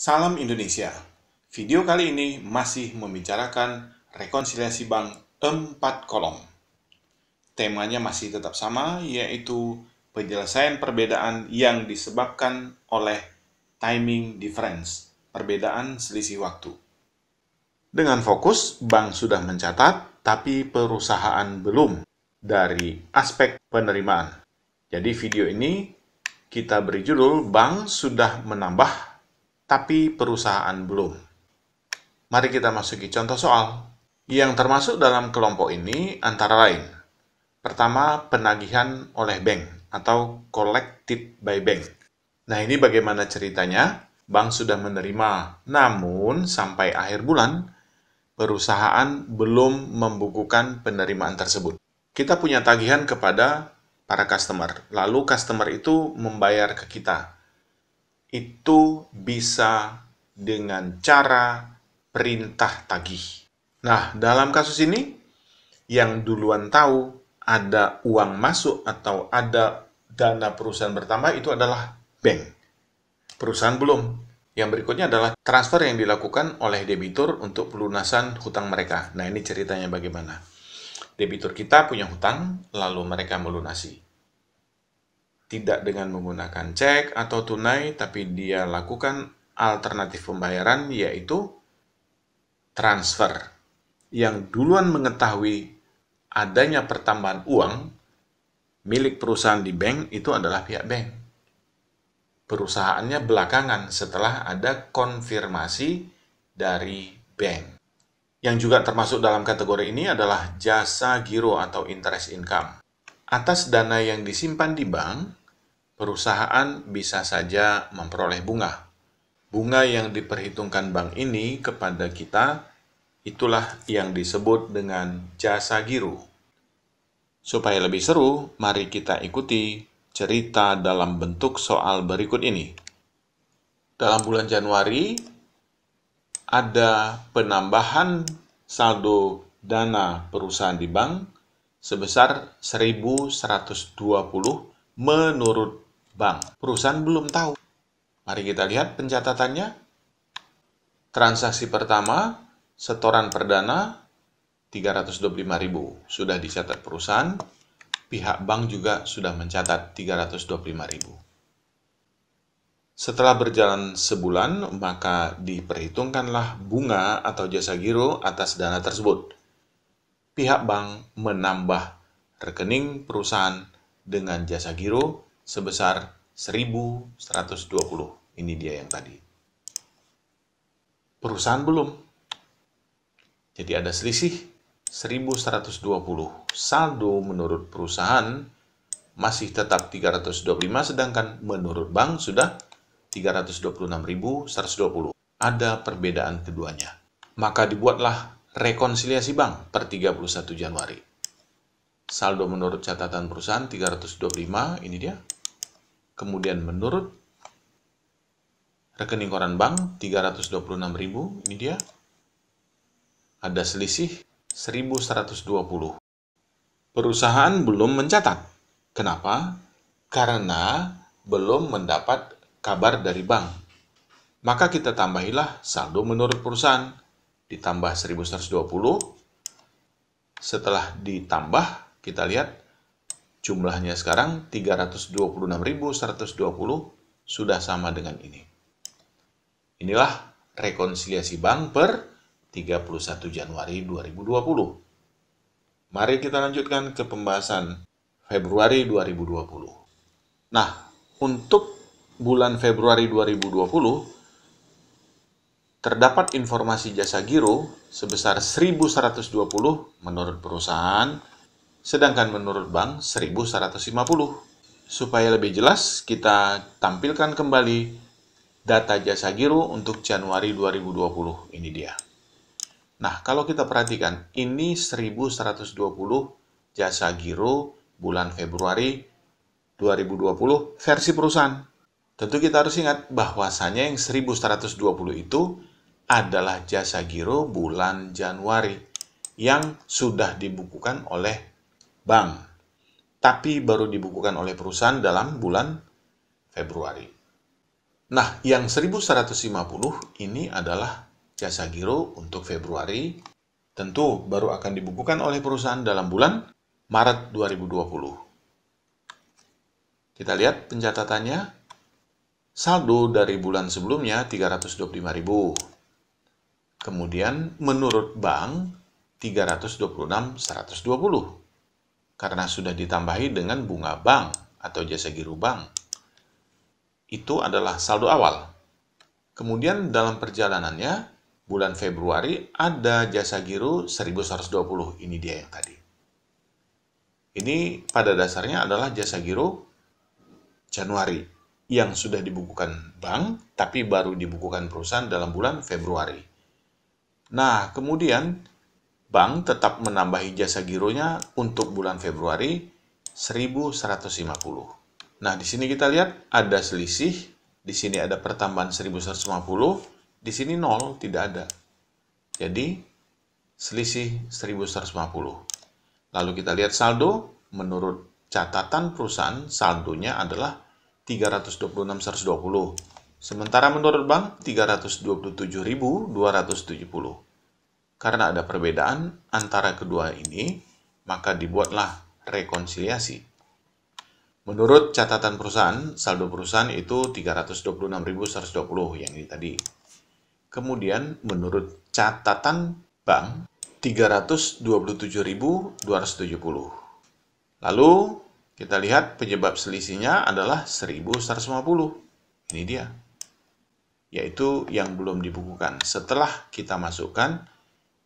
Salam Indonesia. Video kali ini masih membicarakan rekonsiliasi bank 4 kolom. Temanya masih tetap sama, yaitu penyelesaian perbedaan yang disebabkan oleh timing difference, perbedaan selisih waktu. Dengan fokus, bank sudah mencatat, tapi perusahaan belum dari aspek penerimaan. Jadi video ini kita beri judul Bank sudah menambah tapi perusahaan belum. Mari kita masuki contoh soal. Yang termasuk dalam kelompok ini antara lain. Pertama, penagihan oleh bank atau collected by bank. Nah, ini bagaimana ceritanya? Bank sudah menerima, namun sampai akhir bulan, perusahaan belum membukukan penerimaan tersebut. Kita punya tagihan kepada para customer, lalu customer itu membayar ke kita. Itu bisa dengan cara perintah tagih. Nah, dalam kasus ini, yang duluan tahu ada uang masuk atau ada dana perusahaan bertambah itu adalah bank. Perusahaan belum. Yang berikutnya adalah transfer yang dilakukan oleh debitur untuk pelunasan hutang mereka. Nah, ini ceritanya bagaimana. Debitur kita punya hutang, lalu mereka melunasi. Tidak dengan menggunakan cek atau tunai, tapi dia lakukan alternatif pembayaran, yaitu transfer. Yang duluan mengetahui adanya pertambahan uang milik perusahaan di bank itu adalah pihak bank. Perusahaannya belakangan setelah ada konfirmasi dari bank. Yang juga termasuk dalam kategori ini adalah jasa giro atau interest income. Atas dana yang disimpan di bank, perusahaan bisa saja memperoleh bunga. Bunga yang diperhitungkan bank ini kepada kita, itulah yang disebut dengan jasa giro. Supaya lebih seru, mari kita ikuti cerita dalam bentuk soal berikut ini. Dalam bulan Januari, ada penambahan saldo dana perusahaan di bank sebesar 1.120 menurut bank. Perusahaan belum tahu. Mari kita lihat pencatatannya. Transaksi pertama, setoran perdana 325.000 sudah dicatat perusahaan. Pihak bank juga sudah mencatat 325.000. Setelah berjalan sebulan, maka diperhitungkanlah bunga atau jasa giro atas dana tersebut. Pihak bank menambah rekening perusahaan dengan jasa giro sebesar 1.120. Ini dia yang tadi. Perusahaan belum. Jadi ada selisih 1.120. Saldo menurut perusahaan masih tetap 325, sedangkan menurut bank sudah 326.120. Ada perbedaan keduanya. Maka dibuatlah rekonsiliasi bank per 31 Januari. Saldo menurut catatan perusahaan 325, ini dia. Kemudian menurut rekening koran bank 326.000, ini dia. Ada selisih 1.120. Perusahaan belum mencatat. Kenapa? Karena belum mendapat kabar dari bank. Maka kita tambahilah saldo menurut perusahaan. Ditambah 1.120. Setelah ditambah, kita lihat jumlahnya sekarang 326.120 sudah sama dengan ini. Inilah rekonsiliasi bank per 31 Januari 2020. Mari kita lanjutkan ke pembahasan Februari 2020. Nah, untuk bulan Februari 2020, terdapat informasi jasa giro sebesar 1.120 menurut perusahaan, sedangkan menurut bank 1.150. Supaya lebih jelas, kita tampilkan kembali data jasa giro untuk Januari 2020. Ini dia. Nah, kalau kita perhatikan, ini 1.120 jasa giro bulan Februari 2020 versi perusahaan. Tentu kita harus ingat bahwasanya yang 1.120 itu adalah jasa giro bulan Januari yang sudah dibukukan oleh bank, tapi baru dibukukan oleh perusahaan dalam bulan Februari. Nah, yang 1.150 ini adalah jasa giro untuk Februari. Tentu baru akan dibukukan oleh perusahaan dalam bulan Maret 2020. Kita lihat pencatatannya. Saldo dari bulan sebelumnya 325.000. Kemudian menurut bank 326.120. Karena sudah ditambahi dengan bunga bank atau jasa giro bank. Itu adalah saldo awal. Kemudian dalam perjalanannya, bulan Februari ada jasa giro 1.120. Ini dia yang tadi. Ini pada dasarnya adalah jasa giro Januari yang sudah dibukukan bank, tapi baru dibukukan perusahaan dalam bulan Februari. Nah, kemudian bank tetap menambahi jasa gironya untuk bulan Februari 1.150. Nah, di sini kita lihat ada selisih, di sini ada pertambahan 1.150, di sini 0, tidak ada. Jadi, selisih 1.150. Lalu kita lihat saldo, menurut catatan perusahaan, saldonya adalah 326.120. Sementara menurut bank, 327.270. Karena ada perbedaan antara kedua ini, maka dibuatlah rekonsiliasi. Menurut catatan perusahaan, saldo perusahaan itu 326.120 yang ini tadi. Kemudian menurut catatan bank 327.270. Lalu kita lihat penyebab selisihnya adalah 1.150. Ini dia. Yaitu yang belum dibukukan. Setelah kita masukkan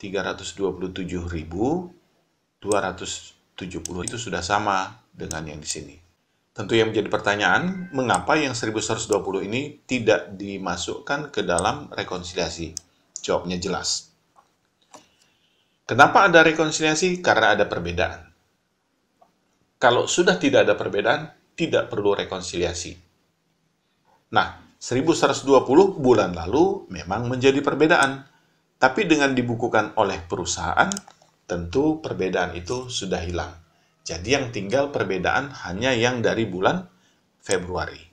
327.270 itu sudah sama dengan yang di sini. Tentu yang menjadi pertanyaan, mengapa yang 1.120 ini tidak dimasukkan ke dalam rekonsiliasi? Jawabnya jelas. Kenapa ada rekonsiliasi? Karena ada perbedaan. Kalau sudah tidak ada perbedaan, tidak perlu rekonsiliasi. Nah, 1.120 bulan lalu memang menjadi perbedaan. Tapi dengan dibukukan oleh perusahaan, tentu perbedaan itu sudah hilang. Jadi yang tinggal perbedaan hanya yang dari bulan Februari.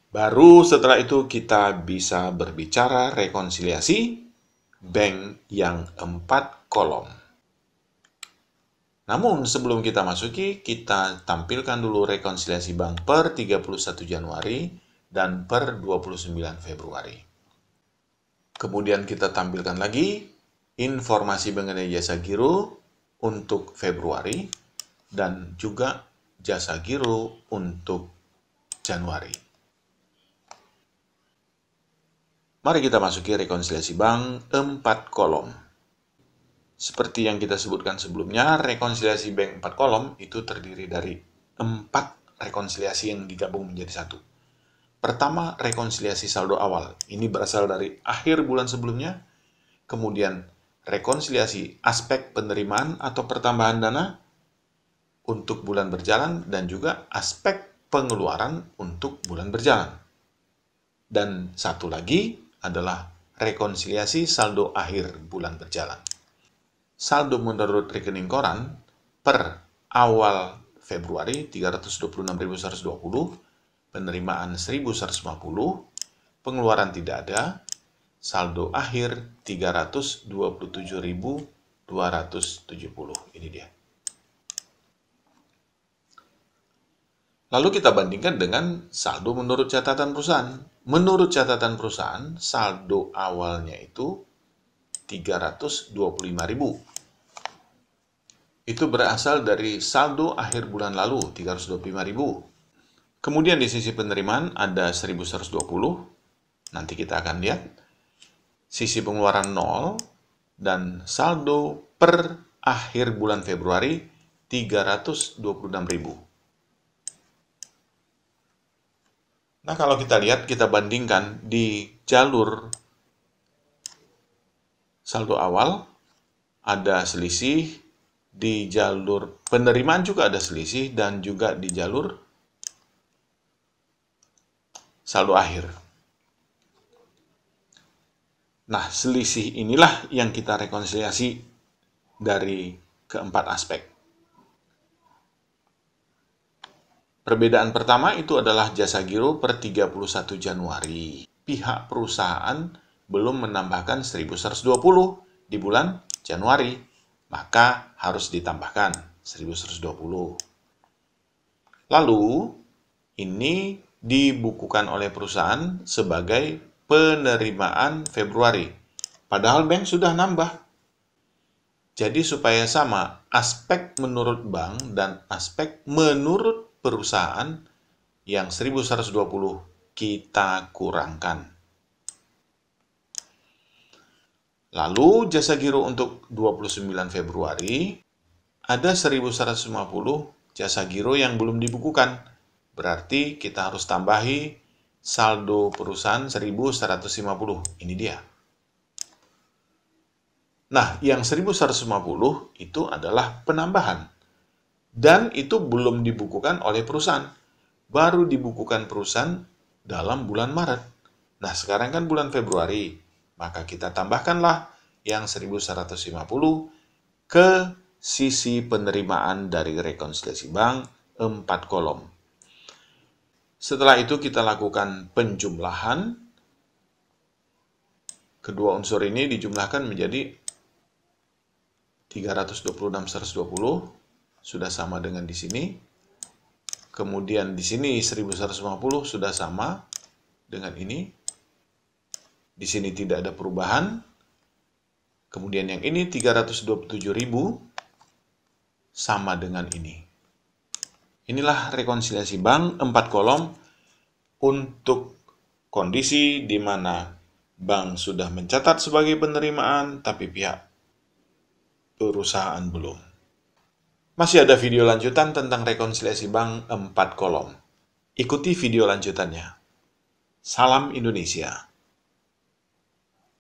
Baru setelah itu kita bisa berbicara rekonsiliasi bank yang 4 kolom. Namun sebelum kita masuki, kita tampilkan dulu rekonsiliasi bank per 31 Januari dan per 29 Februari. Kemudian kita tampilkan lagi informasi mengenai jasa giro untuk Februari dan juga jasa giro untuk Januari. Mari kita masuki rekonsiliasi bank 4 kolom. Seperti yang kita sebutkan sebelumnya, rekonsiliasi bank 4 kolom itu terdiri dari 4 rekonsiliasi yang digabung menjadi satu. Pertama, rekonsiliasi saldo awal. Ini berasal dari akhir bulan sebelumnya. Kemudian, rekonsiliasi aspek penerimaan atau pertambahan dana untuk bulan berjalan dan juga aspek pengeluaran untuk bulan berjalan. Dan satu lagi adalah rekonsiliasi saldo akhir bulan berjalan. Saldo menurut rekening koran per awal Februari 326.120, penerimaan 1.150, pengeluaran tidak ada, saldo akhir 327.270. Ini dia. Lalu kita bandingkan dengan saldo menurut catatan perusahaan. Menurut catatan perusahaan, saldo awalnya itu 325.000. Itu berasal dari saldo akhir bulan lalu, 325.000. Kemudian di sisi penerimaan ada 1.120. Nanti kita akan lihat. Sisi pengeluaran 0 dan saldo per akhir bulan Februari 326.000. Nah, kalau kita lihat, kita bandingkan di jalur saldo awal ada selisih, di jalur penerimaan juga ada selisih, dan juga di jalur saldo akhir. Nah, selisih inilah yang kita rekonsiliasi dari keempat aspek. Perbedaan pertama itu adalah jasa giro per 31 Januari. Pihak perusahaan belum menambahkan 1.120 di bulan Januari, maka harus ditambahkan 1.120. Lalu, ini dibukukan oleh perusahaan sebagai penerimaan Februari. Padahal bank sudah nambah. Jadi supaya sama, aspek menurut bank dan aspek menurut perusahaan yang 1.120 kita kurangkan. Lalu jasa giro untuk 29 Februari ada 1.150 jasa giro yang belum dibukukan. Berarti kita harus tambahi saldo perusahaan 1.150. Ini dia. Nah, yang 1.150 itu adalah penambahan. Dan itu belum dibukukan oleh perusahaan. Baru dibukukan perusahaan dalam bulan Maret. Nah, sekarang kan bulan Februari. Maka kita tambahkanlah yang 1.150 ke sisi penerimaan dari rekonsiliasi bank 4 kolom. Setelah itu kita lakukan penjumlahan. Kedua unsur ini dijumlahkan menjadi 326.120, sudah sama dengan di sini. Kemudian di sini 1.150 sudah sama dengan ini. Di sini tidak ada perubahan. Kemudian yang ini 327.000 sama dengan ini. Inilah rekonsiliasi bank 4 kolom untuk kondisi di mana bank sudah mencatat sebagai penerimaan tapi pihak perusahaan belum. Masih ada video lanjutan tentang rekonsiliasi bank 4 kolom. Ikuti video lanjutannya. Salam Indonesia.